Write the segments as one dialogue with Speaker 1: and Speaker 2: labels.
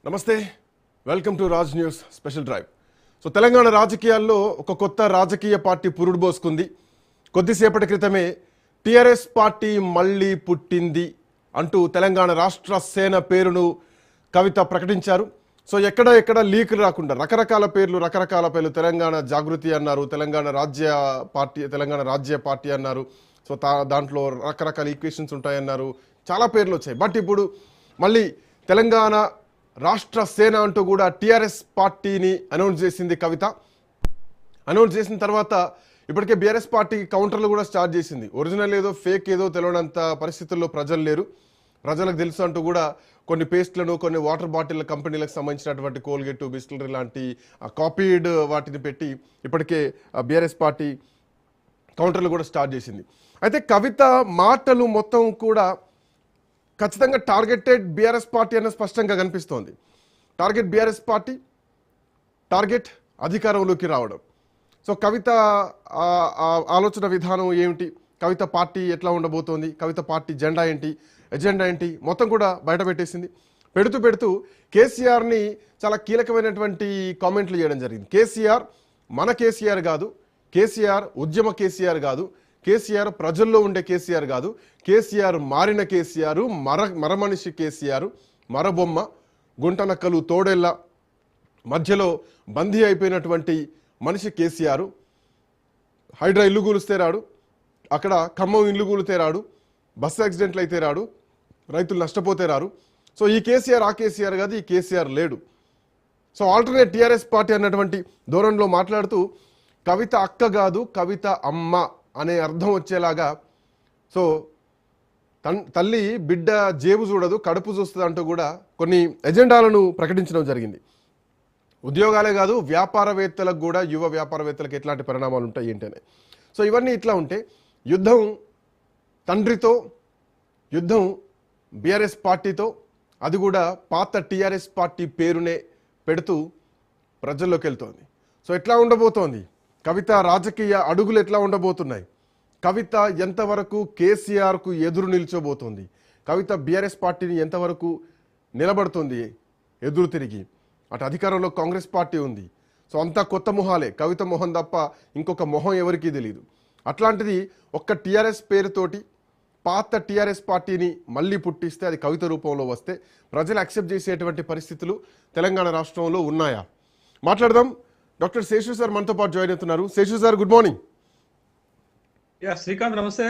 Speaker 1: నమస్తే, welcome to Raj news special drive. So Telangana రాజకీయాల్లో ఒక కొత్త రాజకీయ పార్టీ పురుడు పోసుకుంది. కొద్దిసేపటి క్రితమే టీఆర్ఎస్ పార్టీ మళ్ళీ పుట్టింది అంటూ తెలంగాణ రాష్ట్ర సేన పేరును కవిత ప్రకటించారు. సో ఎక్కడ లీక్ రాకుండా రకరకాల పేర్లు తెలంగాణ జాగృతి అన్నారు, తెలంగాణ రాజ్య పార్టీ అన్నారు. సో దాంట్లో రకరకాల ఈక్వేషన్స్ ఉంటాయన్నారు, చాలా పేర్లు వచ్చాయి. బట్ ఇప్పుడు మళ్ళీ తెలంగాణ రాష్ట్ర సేన అంటూ కూడా టీఆర్ఎస్ పార్టీని అనౌన్స్ చేసింది కవిత. అనౌన్స్ చేసిన తర్వాత ఇప్పటికే బీఆర్ఎస్ పార్టీ కౌంటర్లు కూడా స్టార్ట్ చేసింది. ఒరిజినల్ ఏదో ఫేక్ ఏదో తెలియనంత పరిస్థితుల్లో ప్రజలు లేరు, ప్రజలకు తెలుసు అంటూ కూడా కొన్ని పేస్ట్లను, కొన్ని వాటర్ బాటిల్ కంపెనీలకు సంబంధించినటువంటి కోల్గేట్, బిస్లరీ లాంటి కాపీడ్ వాటిని పెట్టి ఇప్పటికే బీఆర్ఎస్ పార్టీ కౌంటర్లు కూడా స్టార్ట్ చేసింది. అయితే కవిత మాటలు మొత్తం కూడా ఖచ్చితంగా టార్గెటెడ్ బీఆర్ఎస్ పార్టీ అన్న స్పష్టంగా కనిపిస్తోంది. టార్గెట్ బీఆర్ఎస్ పార్టీ, టార్గెట్ అధికారంలోకి రావడం. సో కవిత ఆలోచన విధానం ఏమిటి, కవిత పార్టీ ఎట్లా ఉండబోతోంది, కవిత పార్టీ ఎజెండా ఏంటి మొత్తం కూడా బయట పెట్టేసింది. పెడుతూ కేసీఆర్ని చాలా కీలకమైనటువంటి కామెంట్లు చేయడం జరిగింది. కేసీఆర్ మన కేసీఆర్ కాదు, కేసీఆర్ ఉద్యమ కేసీఆర్ కాదు, కేసీఆర్ ప్రజల్లో ఉండే కేసీఆర్ కాదు, కేసీఆర్ మారిన కేసీఆర్, మరమనిషి కేసీఆర్, మరబొమ్మ, గుంటనక్కలు తోడేళ్ళ మధ్యలో బందీ అయిపోయినటువంటి మనిషి కేసీఆర్. హైడ్రా ఇల్లు కూలిస్తే రాడు, అక్కడ ఖమ్మం ఇల్లు కూలితే రాడు, బస్సు యాక్సిడెంట్లు అయితే రాడు, రైతులు నష్టపోతే రారు. సో ఈ కేసీఆర్ ఆ కేసీఆర్ కాదు, ఈ కేసీఆర్ లేడు. సో ఆల్టర్నేట్ టీఆర్ఎస్ పార్టీ అన్నటువంటి ధోరణిలో మాట్లాడుతూ కవిత అక్క కాదు, కవిత అమ్మ అనే అర్థం వచ్చేలాగా, సో తల్లి బిడ్డ జేబు చూడదు కడుపు చూస్తుంది అంటూ కూడా కొన్ని ఎజెండాలను ప్రకటించడం జరిగింది. ఉద్యోగాలే కాదు, వ్యాపారవేత్తలకు కూడా, యువ వ్యాపారవేత్తలకు ఎట్లాంటి పరిణామాలు ఉంటాయి ఏంటనే. సో ఇవన్నీ ఇట్లా ఉంటే యుద్ధం తండ్రితో, యుద్ధం బీఆర్ఎస్ పార్టీతో, అది కూడా పాత టీఆర్ఎస్ పార్టీ పేరునే పెడుతూ ప్రజల్లోకి వెళ్తోంది. సో ఎట్లా ఉండబోతోంది కవిత రాజకీయ అడుగులు, ఎట్లా ఉండబోతున్నాయి, కవిత ఎంతవరకు కేసీఆర్కు ఎదురు నిల్చోబోతోంది, కవిత బీఆర్ఎస్ పార్టీని ఎంతవరకు నిలబడుతుంది ఎదురు తిరిగి. అటు అధికారంలో కాంగ్రెస్ పార్టీ ఉంది. సో అంతా కొత్త మొహాలే, కవిత మొహం తప్ప ఇంకొక మొహం ఎవరికీ తెలియదు. అట్లాంటిది ఒక్క టీఆర్ఎస్ పేరుతోటి పాత టీఆర్ఎస్ పార్టీని మళ్ళీ పుట్టిస్తే, అది కవిత రూపంలో వస్తే ప్రజలు యాక్సెప్ట్ చేసేటువంటి పరిస్థితులు తెలంగాణ రాష్ట్రంలో ఉన్నాయా? మాట్లాడదాం. డాక్టర్ శేషు సార్ మనతో పాటు జాయిన్ అవుతున్నారు. Seshu sir, good morning.
Speaker 2: Srikanth నమస్తే.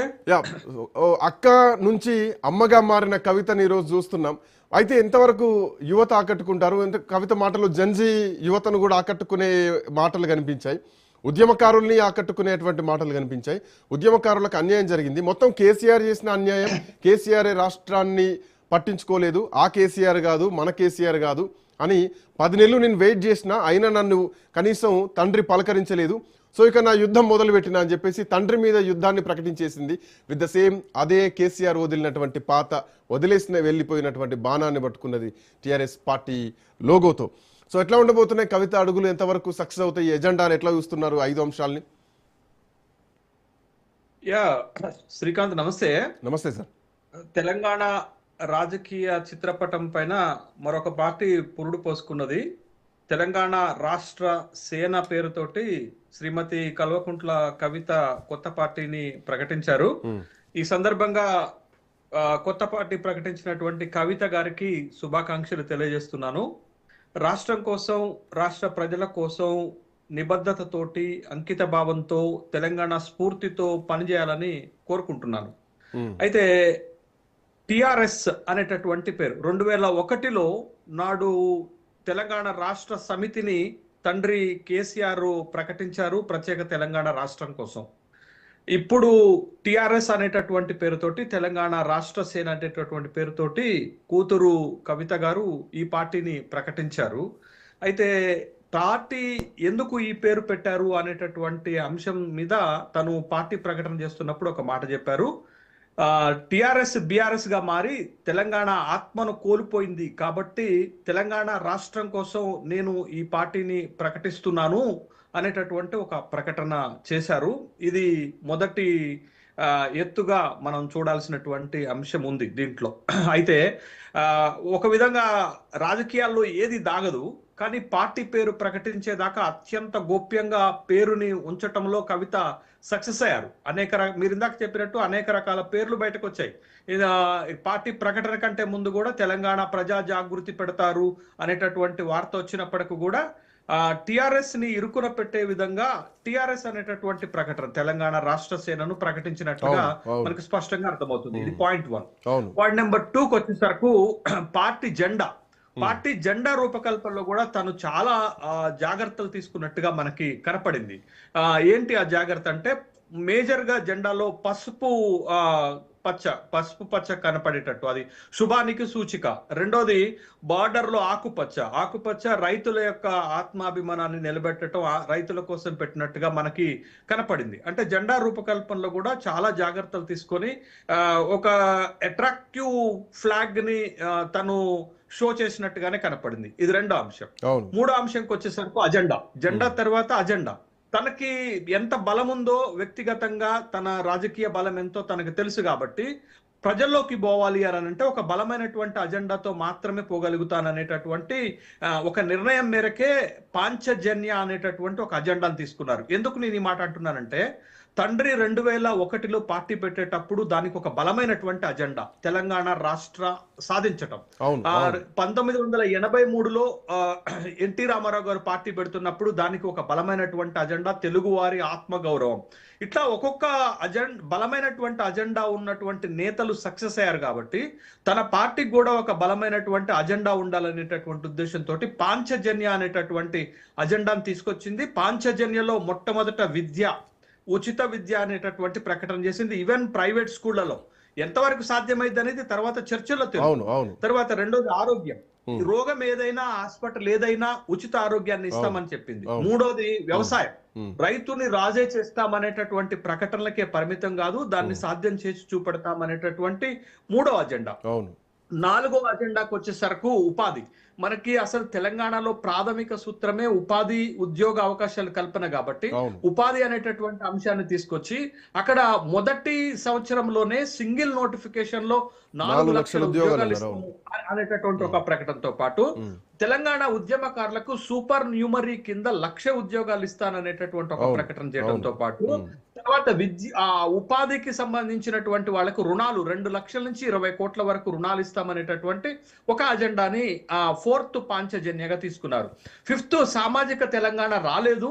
Speaker 1: అక్క నుంచి అమ్మగా మారిన కవితని ఈరోజు చూస్తున్నాం. అయితే ఎంతవరకు యువత ఆకట్టుకుంటారు? కవిత మాటలు జంజీ యువతను కూడా ఆకట్టుకునే మాటలు కనిపించాయి, ఉద్యమకారుల్ని ఆకట్టుకునేటువంటి మాటలు కనిపించాయి. ఉద్యమకారులకు అన్యాయం జరిగింది, మొత్తం కేసీఆర్ చేసిన అన్యాయం, కేసీఆర్ రాష్ట్రాన్ని పట్టించుకోలేదు, ఆ కేసీఆర్ కాదు మన కేసీఆర్ కాదు అని 10 నెలలు నేను వెయిట్ చేసినా అయినా నన్ను కనీసం తండ్రి పలకరించలేదు, సో ఇక నా యుద్ధం మొదలుపెట్టినా అని చెప్పేసి తండ్రి మీద యుద్ధాన్ని ప్రకటించేసింది. విత్ ద సేమ్ అదే కేసీఆర్ వదిలినటువంటి వదిలేసిన వెళ్ళిపోయినటువంటి బాణాన్ని పట్టుకున్నది టీఆర్ఎస్ పార్టీ లోగోతో. సో ఎట్లా ఉండబోతున్నాయి కవిత అడుగులు, ఎంతవరకు సక్సెస్ అవుతాయి, ఎజెండాను ఎట్లా చూస్తున్నారు 5 అంశాలని?
Speaker 2: శ్రీకాంత్ నమస్తే.
Speaker 1: నమస్తే సార్.
Speaker 2: తెలంగాణ రాజకీయ చిత్రపటం పైన మరొక పార్టీ పురుడు పోసుకున్నది. తెలంగాణ రాష్ట్ర సేన పేరుతోటి శ్రీమతి కల్వకుంట్ల కవిత కొత్త పార్టీని ప్రకటించారు. ఈ సందర్భంగా కొత్త పార్టీ ప్రకటించినటువంటి కవిత గారికి శుభాకాంక్షలు తెలియజేస్తున్నాను. రాష్ట్రం కోసం, రాష్ట్ర ప్రజల కోసం నిబద్ధతతోటి, అంకిత భావంతో, తెలంగాణ స్ఫూర్తితో పనిచేయాలని కోరుకుంటున్నాను. అయితే టిఆర్ఎస్ అనేటటువంటి పేరు 2001లో నాడు తెలంగాణ రాష్ట్ర సమితిని తండ్రి కేసీఆర్ ప్రకటించారు ప్రత్యేక తెలంగాణ రాష్ట్రం కోసం. ఇప్పుడు టిఆర్ఎస్ అనేటటువంటి పేరుతోటి, తెలంగాణ రాష్ట్ర సేన అనేటటువంటి పేరుతోటి కూతురు కవిత గారు ఈ పార్టీని ప్రకటించారు. అయితే పార్టీ ఎందుకు ఈ పేరు పెట్టారు అనేటటువంటి అంశం మీద తను పార్టీ ప్రకటన చేస్తున్నప్పుడు ఒక మాట చెప్పారు. టిఆర్ఎస్ బీఆర్ఎస్ గా మారి తెలంగాణ ఆత్మను కోల్పోయింది కాబట్టి తెలంగాణ రాష్ట్రం కోసం నేను ఈ పార్టీని ప్రకటిస్తున్నాను అనేటటువంటి ఒక ప్రకటన చేశారు. ఇది మొదటి ఎత్తుగా మనం చూడాల్సినటువంటి అంశం ఉంది దీంట్లో. అయితే ఒక విధంగా రాజకీయాల్లో ఏది దాగదు, కానీ పార్టీ పేరు ప్రకటించేదాకా అత్యంత గోప్యంగా పేరుని ఉంచటంలో కవిత సక్సెస్ అయ్యారు. మీరు ఇందాక చెప్పినట్టు అనేక రకాల పేర్లు బయటకు వచ్చాయి. పార్టీ ప్రకటన కంటే ముందు కూడా తెలంగాణ ప్రజా జాగృతి పెడతారు అనేటటువంటి వార్త వచ్చినప్పటికీ కూడా టిఆర్ఎస్ ని ఇరుకున పెట్టే విధంగా టిఆర్ఎస్ అనేటటువంటి ప్రకటన తెలంగాణ రాష్ట్ర సేనను ప్రకటించినట్టుగా మనకు స్పష్టంగా అర్థమవుతుంది. ఇది పాయింట్ 1. పాయింట్ నెంబర్ 2కి వచ్చేసరకు పార్టీ జెండా రూపకల్పనలో కూడా తను చాలా జాగ్రత్తలు తీసుకున్నట్టుగా మనకి కనపడింది. ఏంటి ఆ జాగ్రత్త అంటే, మేజర్ గా జెండాలో పసుపు పచ్చ కనపడేటట్టు, అది శుభానికి సూచిక. రెండోది బార్డర్ లో ఆకుపచ్చ రైతుల యొక్క ఆత్మాభిమానాన్ని నిలబెట్టడం, రైతుల కోసం పెట్టినట్టుగా మనకి కనపడింది. అంటే జెండా రూపకల్పనలో కూడా చాలా జాగ్రత్తలు తీసుకొని ఒక అట్రాక్టివ్ ఫ్లాగ్ ని తను షో చేసినట్టుగానే కనపడింది. ఇది రెండో అంశం. మూడో అంశంకి వచ్చేసరికి జెండా తర్వాత అజెండా. తనకి ఎంత బలం ఉందో వ్యక్తిగతంగా, తన రాజకీయ బలం ఎంతో తనకు తెలుసు కాబట్టి ప్రజల్లోకి పోవాలి అని అంటే ఒక బలమైనటువంటి అజెండాతో మాత్రమే పోగలుగుతాననేటటువంటి ఒక నిర్ణయం మేరకే పాంచజన్య అనేటటువంటి ఒక అజెండాను తీసుకున్నారు. ఎందుకు నేను ఈ మాట అంటున్నానంటే, తండ్రి 2001లో పార్టీ పెట్టేటప్పుడు దానికి ఒక బలమైనటువంటి అజెండా తెలంగాణ రాష్ట్ర సాధించటం. 1983లో ఎన్టీ రామారావు గారు పార్టీ పెడుతున్నప్పుడు దానికి ఒక బలమైనటువంటి అజెండా తెలుగువారి ఆత్మగౌరవం. ఇట్లా ఒక్కొక్క బలమైనటువంటి అజెండా ఉన్నటువంటి నేతలు సక్సెస్ అయ్యారు కాబట్టి తన పార్టీకి కూడా ఒక బలమైనటువంటి అజెండా ఉండాలనేటటువంటి ఉద్దేశంతో పాంచజన్య అనేటటువంటి అజెండాను తీసుకొచ్చింది. పాంచజన్యలో మొట్టమొదట ఉచిత విద్య అనేటటువంటి ప్రకటన చేసింది. ఈవెన్ ప్రైవేట్ స్కూళ్లలో ఎంతవరకు సాధ్యమైంది అనేది తర్వాత చర్చలో తెలుసు. తర్వాత రెండోది ఆరోగ్యం, రోగం ఏదైనా, హాస్పిటల్ ఏదైనా ఉచిత ఆరోగ్యాన్ని ఇస్తామని చెప్పింది. మూడోది వ్యవసాయం, రైతుని రాజే చేస్తామనేటటువంటి ప్రకటనలకే పరిమితం కాదు, దాన్ని సాధ్యం చేసి చూపెడతామనేటటువంటి మూడో అజెండా. నాలుగో అజెండాకు వచ్చేసరికి ఉపాధి. మనకి అసలు తెలంగాణలో ప్రాథమిక సూత్రమే ఉపాధి, ఉద్యోగ అవకాశాల కల్పన కాబట్టి ఉపాధి అనేటటువంటి అంశాన్ని తీసుకొచ్చి అక్కడ మొదటి సంవత్సరంలోనే సింగిల్ నోటిఫికేషన్ లో 4 లక్షల ఉద్యోగాలు ఇస్తాము అనేటటువంటి ఒక ప్రకటనతో పాటు తెలంగాణ ఉద్యమకారులకు సూపర్ న్యూమరీ కింద 1,00,000 ఉద్యోగాలు ఇస్తాననేటటువంటి ఒక ప్రకటన చేయడంతో పాటు తర్వాత ఉపాధికి సంబంధించినటువంటి వాళ్ళకు రుణాలు 2 లక్షల నుంచి 20 కోట్ల వరకు రుణాలు ఇస్తామనేటటువంటి ఒక అజెండాని 4th పాంచజన్యగా తీసుకున్నారు. 5th సామాజిక తెలంగాణ రాలేదు,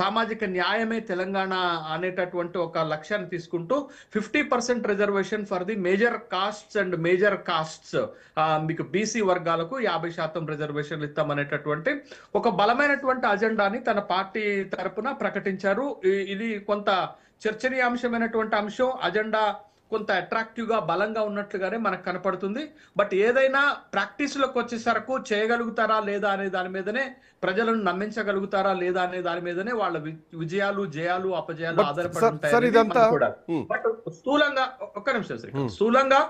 Speaker 2: సామాజిక న్యాయమే తెలంగాణ అనేటటువంటి ఒక లక్ష్యాన్ని తీసుకుంటూ 50% reservation for the major costs మీకు బీసీ వర్గాలకు 50% రిజర్వేషన్లు ఇస్తామనేటటువంటి ఒక బలమైనటువంటి అజెండాని తన పార్టీ తరపున ప్రకటించారు. ఇది కొంత చర్చనీయాంశమైనటువంటి అంశం. అజెండా కొంత అట్రాక్టివ్ గా బలంగా ఉన్నట్లుగానే మనకు కనపడుతుంది. బట్ ఏదైనా ప్రాక్టీస్ లోకి వచ్చేసరకు చేయగలుగుతారా లేదా అనే దాని మీదనే, ప్రజలను నమ్మించగలుగుతారా లేదా అనే దాని మీదనే వాళ్ళ విజయాలు, జయాలు, అపజయాలు ఆధారపడి ఉంటాయి. బట్ స్థూలంగా ఒక్క నిమిషం స్థూలంగా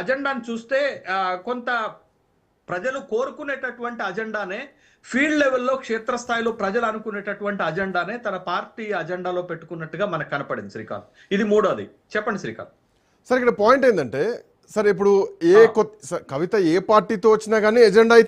Speaker 2: అజెండాను చూస్తే కొంత ప్రజలు కోరుకునేటటువంటి అజెండానే, ఫీల్డ్ లెవెల్లో క్షేత్రస్థాయిలో ప్రజలు అనుకునేటటువంటి అజెండానే తన పార్టీ అజెండాలో పెట్టుకున్నట్టుగా మనకు కనపడింది శ్రీకాంత్. ఇది మూడోది. చెప్పండి శ్రీకాంత్.
Speaker 1: సార్ ఇక్కడ పాయింట్ ఏంటంటే, సార్ ఇప్పుడు కవిత ఏ పార్టీతో వచ్చినా కానీ ఎజెండా అయితే